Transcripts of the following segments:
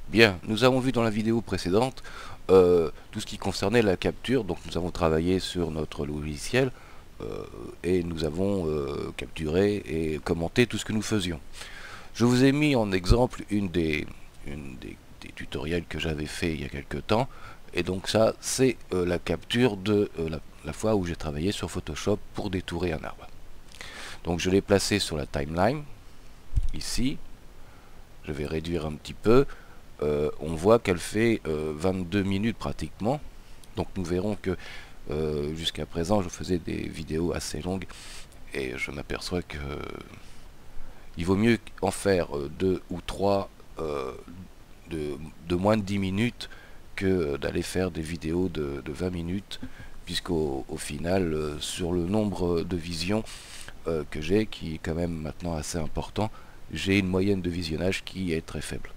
Bien, nous avons vu dans la vidéo précédente tout ce qui concernait la capture. Donc nous avons travaillé sur notre logiciel et nous avons capturé et commenté tout ce que nous faisions. Je vous ai mis en exemple des tutoriels que j'avais fait il y a quelque temps. Et donc ça, c'est la capture de la fois où j'ai travaillé sur Photoshop pour détourer un arbre. Donc je l'ai placé sur la timeline, ici. Je vais réduire un petit peu. On voit qu'elle fait 22 minutes pratiquement. Donc nous verrons que jusqu'à présent je faisais des vidéos assez longues et je m'aperçois que il vaut mieux en faire deux ou trois de moins de 10 minutes que d'aller faire des vidéos de 20 minutes, puisqu'au final sur le nombre de visions que j'ai, qui est quand même maintenant assez important, j'ai une moyenne de visionnage qui est très faible.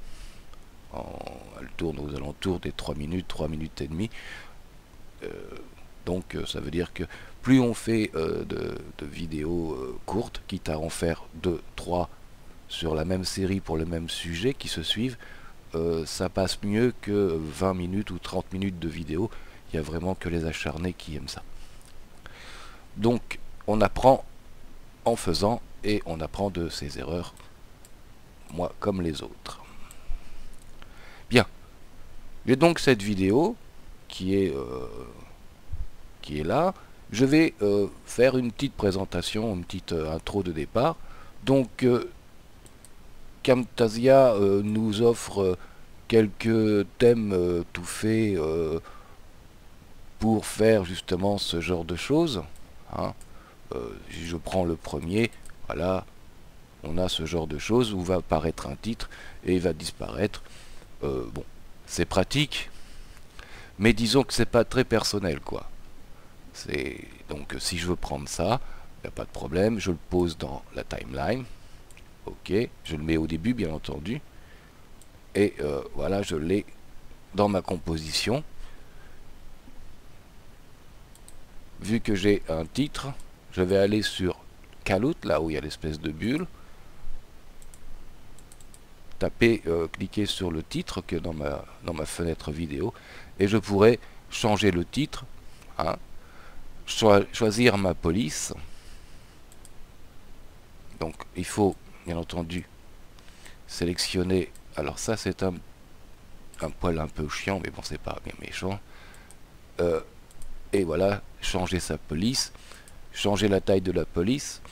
Elle tourne aux alentours des 3 minutes, 3 minutes et demie. Donc ça veut dire que plus on fait de vidéos courtes, quitte à en faire 2, 3 sur la même série pour le même sujet qui se suivent, ça passe mieux que 20 minutes ou 30 minutes de vidéo. Il n'y a vraiment que les acharnés qui aiment ça. Donc on apprend en faisant et on apprend de ses erreurs, moi comme les autres. Bien, j'ai donc cette vidéo qui est là. Je vais faire une petite présentation, une petite intro de départ. Donc Camtasia nous offre quelques thèmes tout faits pour faire justement ce genre de choses. Hein. Si je prends le premier, voilà, on a ce genre de choses où va apparaître un titre et il va disparaître. Bon, c'est pratique, mais disons que c'est pas très personnel, quoi. Donc si je veux prendre ça, il n'y a pas de problème, je le pose dans la timeline. Ok, je le mets au début bien entendu. Et voilà, je l'ai dans ma composition. Vu que j'ai un titre, je vais aller sur Callout, là où il y a l'espèce de bulle. Taper, cliquer sur le titre que dans ma fenêtre vidéo. Et je pourrais changer le titre. Hein, choisir ma police. Donc il faut bien entendu sélectionner. Alors ça c'est un poil un peu chiant, mais bon c'est pas bien méchant. Et voilà, changer sa police, changer la taille de la police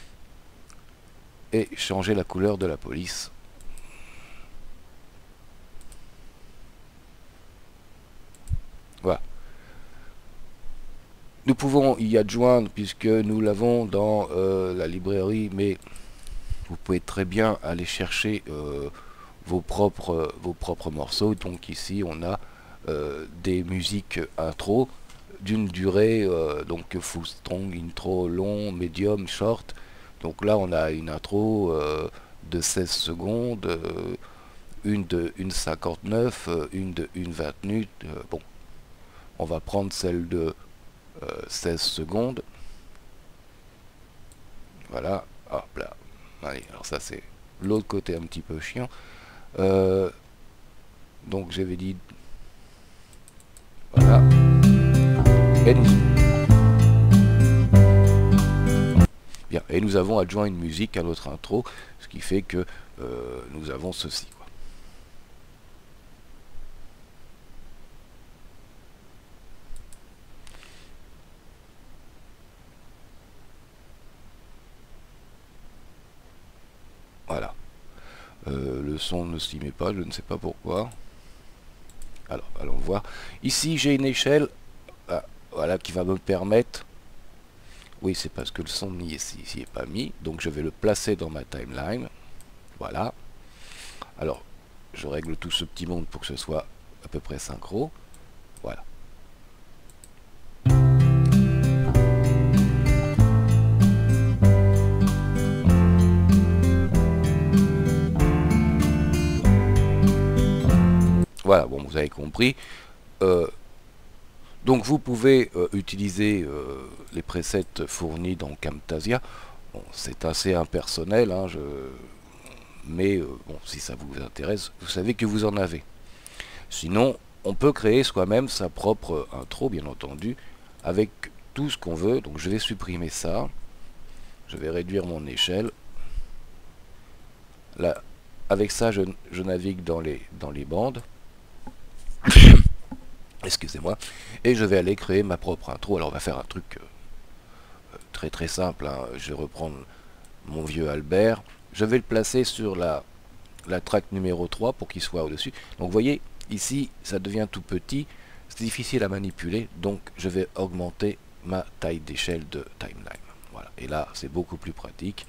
et changer la couleur de la police. Voilà. Nous pouvons y adjoindre, puisque nous l'avons dans la librairie, mais vous pouvez très bien aller chercher vos propres morceaux. Donc ici on a des musiques intro d'une durée, donc full strong, intro, long, medium, short. Donc là on a une intro de 16 secondes, une de 1,59, une de 1,20 minutes. Bon, on va prendre celle de 16 secondes. Voilà, hop là. Allez, alors ça c'est l'autre côté un petit peu chiant. Donc j'avais dit, voilà. Bien, et nous avons adjoint une musique à notre intro, ce qui fait que nous avons ceci, quoi. Voilà. Le son ne s'y met pas, je ne sais pas pourquoi. Alors, allons voir. Ici, j'ai une échelle, voilà, qui va me permettre... Oui, c'est parce que le son n'y est pas mis. Donc, je vais le placer dans ma timeline. Voilà. Alors, je règle tout ce petit monde pour que ce soit à peu près synchro. Voilà. Voilà, bon, vous avez compris. Donc vous pouvez utiliser les presets fournis dans Camtasia. Bon, c'est assez impersonnel, hein, mais bon, si ça vous intéresse, vous savez que vous en avez. Sinon, on peut créer soi-même sa propre intro, bien entendu, avec tout ce qu'on veut. Donc je vais supprimer ça. Je vais réduire mon échelle. Là, avec ça, je navigue dans les bandes. Excusez-moi. Et je vais aller créer ma propre intro. Alors on va faire un truc très très simple, hein. Je vais reprendre mon vieux Albert. Je vais le placer sur la track numéro 3 pour qu'il soit au-dessus. Donc vous voyez, ici, ça devient tout petit. C'est difficile à manipuler. Donc je vais augmenter ma taille d'échelle de timeline. Voilà. Et là, c'est beaucoup plus pratique.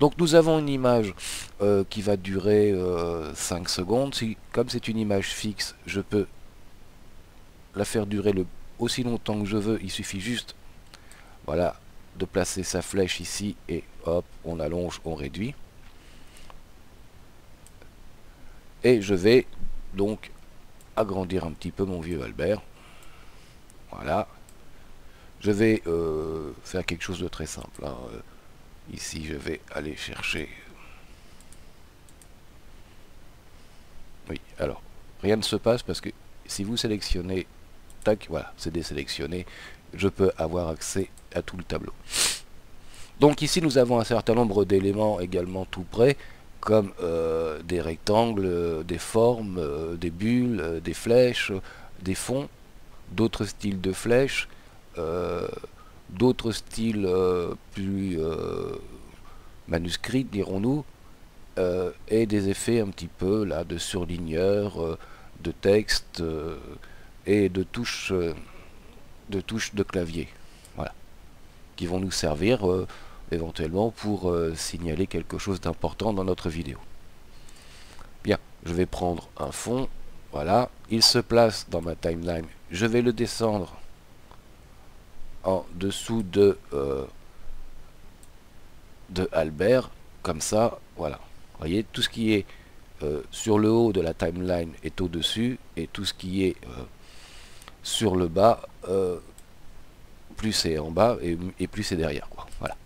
Donc nous avons une image qui va durer 5 secondes. Comme c'est une image fixe, je peux la faire durer aussi longtemps que je veux. Il suffit juste, voilà, de placer sa flèche ici et hop, on allonge, on réduit. Et je vais donc agrandir un petit peu mon vieux Albert. Voilà. Je vais faire quelque chose de très simple, hein. Ici, je vais aller chercher... Oui, alors, rien ne se passe parce que si vous sélectionnez... Tac, voilà, c'est désélectionné. Je peux avoir accès à tout le tableau. Donc ici, nous avons un certain nombre d'éléments également tout près, comme des rectangles, des formes, des bulles, des flèches, des fonds, d'autres styles de flèches, d'autres styles plus manuscrits, dirons-nous, et des effets un petit peu là de surligneurs, de texte et de touches de clavier, voilà, qui vont nous servir éventuellement pour signaler quelque chose d'important dans notre vidéo. Bien, je vais prendre un fond, voilà, il se place dans ma timeline, je vais le descendre en dessous de Albert, comme ça, voilà. Vous voyez, tout ce qui est sur le haut de la timeline est au-dessus, et tout ce qui est sur le bas, plus c'est en bas, et plus c'est derrière, quoi. Voilà.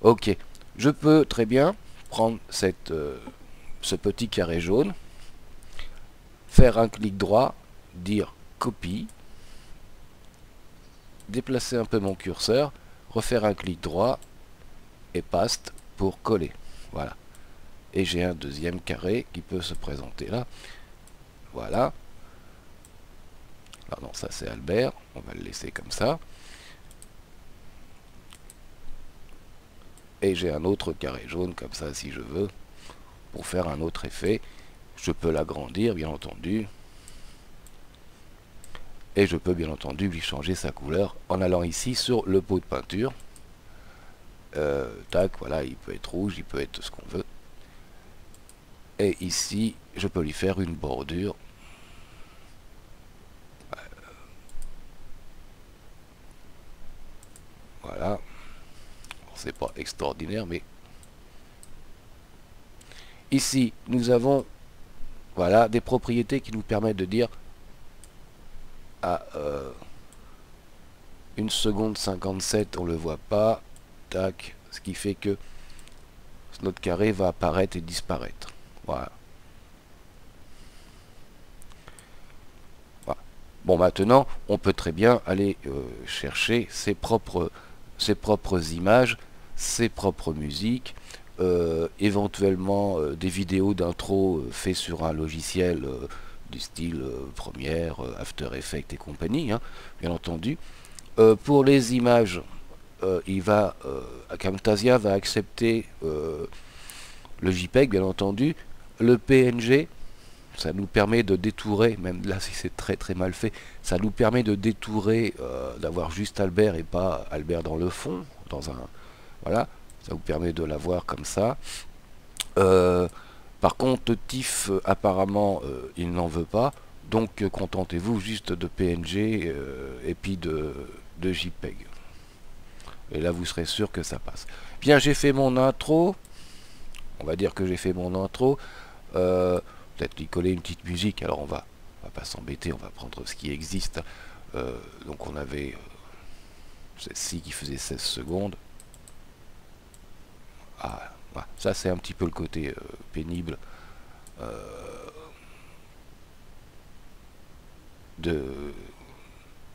Ok, je peux très bien prendre ce petit carré jaune, faire un clic droit, dire copie, déplacer un peu mon curseur, refaire un clic droit, et paste pour coller. Voilà. Et j'ai un deuxième carré qui peut se présenter là. Voilà. Alors non, ça c'est Albert. On va le laisser comme ça. Et j'ai un autre carré jaune comme ça si je veux. Pour faire un autre effet. Je peux l'agrandir bien entendu. Et je peux bien entendu lui changer sa couleur en allant ici sur le pot de peinture. Tac, voilà, il peut être rouge, il peut être ce qu'on veut. Et ici, je peux lui faire une bordure. Voilà. C'est pas extraordinaire, mais... Ici, nous avons, voilà, des propriétés qui nous permettent de dire à 1 seconde 57, on le voit pas. Tac. Ce qui fait que notre carré va apparaître et disparaître. Voilà. Voilà. Bon, maintenant, on peut très bien aller chercher ses propres images, ses propres musiques, éventuellement des vidéos d'intro faites sur un logiciel du style Premiere, After Effects et compagnie, hein, bien entendu. Pour les images, Camtasia va accepter le JPEG, bien entendu. Le PNG, ça nous permet de détourer, même là si c'est très très mal fait, ça nous permet de détourer, d'avoir juste Albert et pas Albert dans le fond, dans un... Voilà, ça vous permet de l'avoir comme ça. Par contre, TIFF, apparemment, il n'en veut pas, donc contentez-vous juste de PNG et puis de JPEG. Et là, vous serez sûr que ça passe. Bien, j'ai fait mon intro. On va dire que j'ai fait mon intro. Peut-être lui coller une petite musique. Alors, on va pas s'embêter. On va prendre ce qui existe. Donc, on avait celle-ci qui faisait 16 secondes. Ah, voilà. Ça, c'est un petit peu le côté pénible. de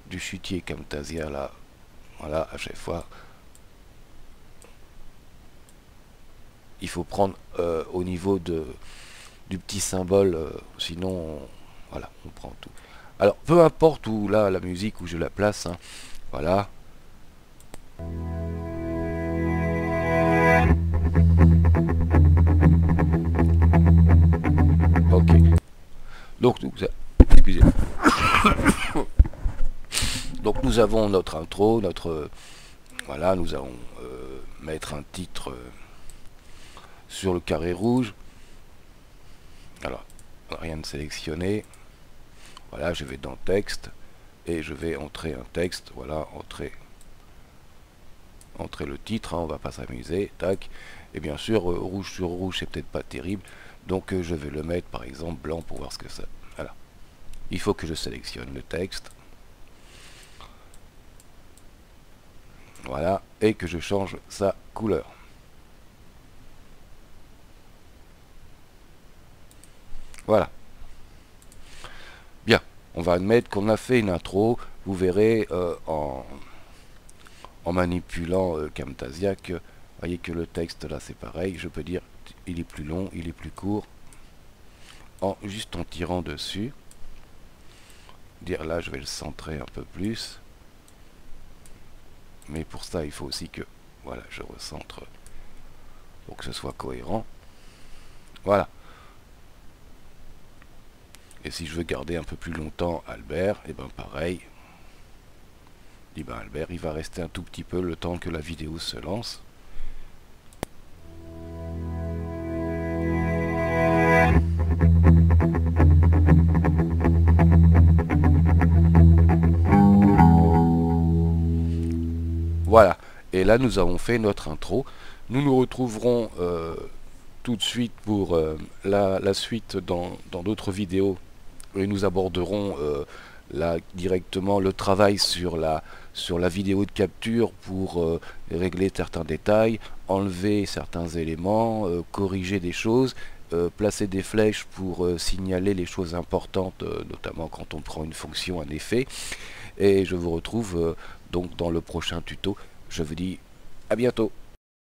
du chutier Camtasia là, voilà, à chaque fois il faut prendre au niveau du petit symbole, sinon voilà, on prend tout. Alors peu importe où là la musique où je la place, hein, voilà. Ok. Donc excusez. Donc nous avons notre intro, notre voilà, nous allons mettre un titre sur le carré rouge. Alors rien de sélectionné. Voilà, je vais dans texte et je vais entrer un texte. Voilà, entrer le titre, hein, on va pas s'amuser, tac. Et bien sûr, rouge sur rouge, c'est peut-être pas terrible, donc je vais le mettre par exemple blanc pour voir ce que c'est. Voilà. Il faut que je sélectionne le texte. Voilà, et que je change sa couleur. Voilà. Bien, on va admettre qu'on a fait une intro. Vous verrez en manipulant Camtasia que, voyez que le texte là c'est pareil. Je peux dire il est plus long, il est plus court, juste en tirant dessus. Dire là je vais le centrer un peu plus. Mais pour ça il faut aussi que voilà, je recentre pour que ce soit cohérent. Voilà. Et si je veux garder un peu plus longtemps Albert, et ben pareil. Et ben Albert, il va rester un tout petit peu le temps que la vidéo se lance. Voilà. Et là nous avons fait notre intro. Nous nous retrouverons tout de suite pour la suite dans d'autres vidéos. Et nous aborderons là directement le travail sur la vidéo de capture pour régler certains détails, enlever certains éléments, corriger des choses, placer des flèches pour signaler les choses importantes, notamment quand on prend une fonction, un effet. Et je vous retrouve donc dans le prochain tuto. Je vous dis à bientôt.